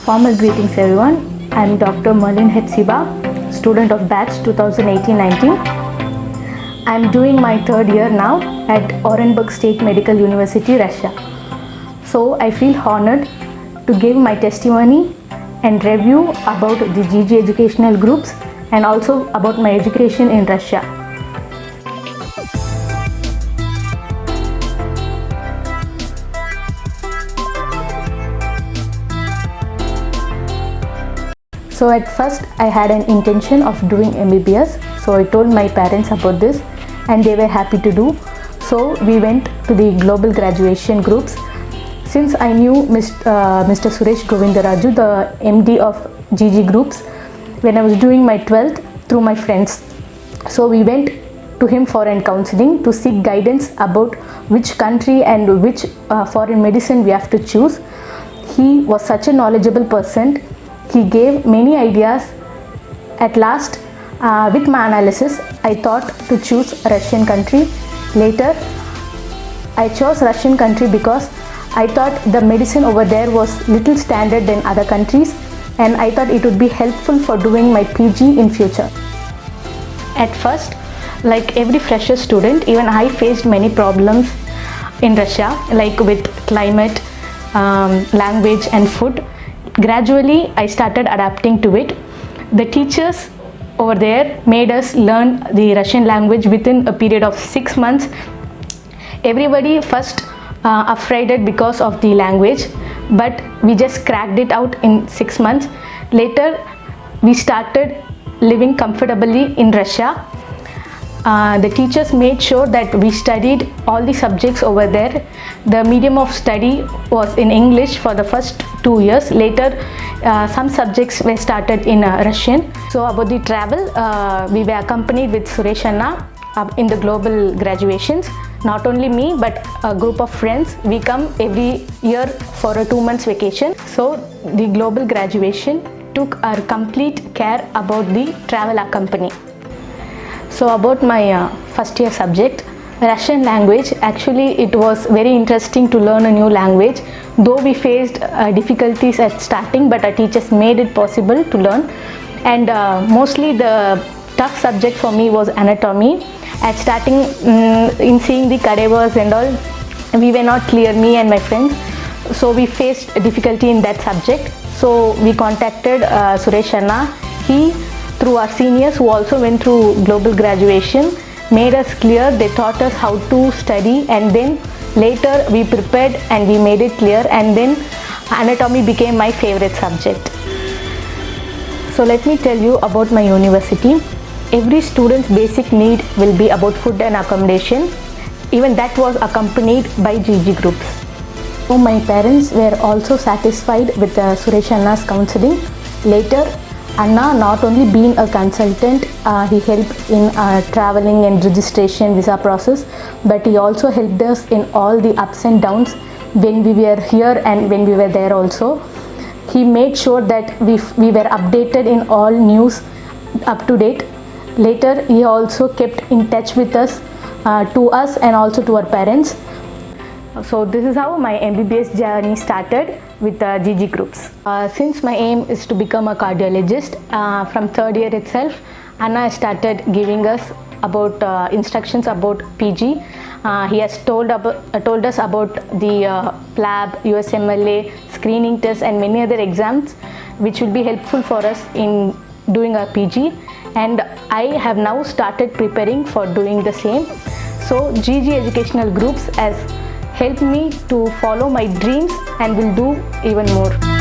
Formal greetings everyone. I am Dr. Merlin Hetsiba, student of batch 2018-19. I am doing my third year now at Orenburg State Medical University, Russia. So I feel honored to give my testimony and review about the GG educational groups and also about my education in Russia. So at first I had an intention of doing MBBS, so I told my parents about this and they were happy to do. So we went to the global graduation groups. Since I knew Mr. Suresh Govindaraju, the MD of GG groups, when I was doing my 12th through my friends. So we went to him for an counseling to seek guidance about which country and which foreign medicine we have to choose. He was such a knowledgeable person. He gave many ideas. At last, with my analysis, I thought to choose Russian country. Later, I chose Russian country because I thought the medicine over there was little standard than other countries, and I thought it would be helpful for doing my PG in future. At first, like every fresher student, even I faced many problems in Russia, like with climate, language and food. Gradually, I started adapting to it. The teachers over there made us learn the Russian language within a period of 6 months. Everybody first afraid because of the language, but we just cracked it out in 6 months. Later, we started living comfortably in Russia. The teachers made sure that we studied all the subjects over there. The medium of study was in English for the first 2 years. Later, some subjects were started in Russian. So about the travel, we were accompanied with Suresh Anna in the global graduations. Not only me, but a group of friends. We come every year for a 2 months vacation. So the global graduation took our complete care about the travel accompany. So about my first year subject, Russian language, actually it was very interesting to learn a new language. Though we faced difficulties at starting, but our teachers made it possible to learn. And mostly the tough subject for me was anatomy. At starting, in seeing the cadavers and all, we were not clear, me and my friends. So we faced difficulty in that subject. So we contacted Suresh Anna. He, through our seniors who also went through global graduation, made us clear. They taught us how to study, and then later we prepared and we made it clear, and then anatomy became my favorite subject. So let me tell you about my university. Every student's basic need will be about food and accommodation. Even that was accompanied by GG groups. So my parents were also satisfied with Suresh Anna's counseling. Later, Anna not only being a consultant, he helped in traveling and registration visa process, but he also helped us in all the ups and downs when we were here and when we were there also. He made sure that we were updated in all news, up to date. Later, he also kept in touch with us, to us and also to our parents. So this is how my MBBS journey started with the GG groups. Since my aim is to become a cardiologist, from third year itself, Anna started giving us about instructions about PG. He has told us about the PLAB, USMLA, screening tests and many other exams which will be helpful for us in doing our PG. And I have now started preparing for doing the same. So GG educational groups has helped me to follow my dreams and will do even more.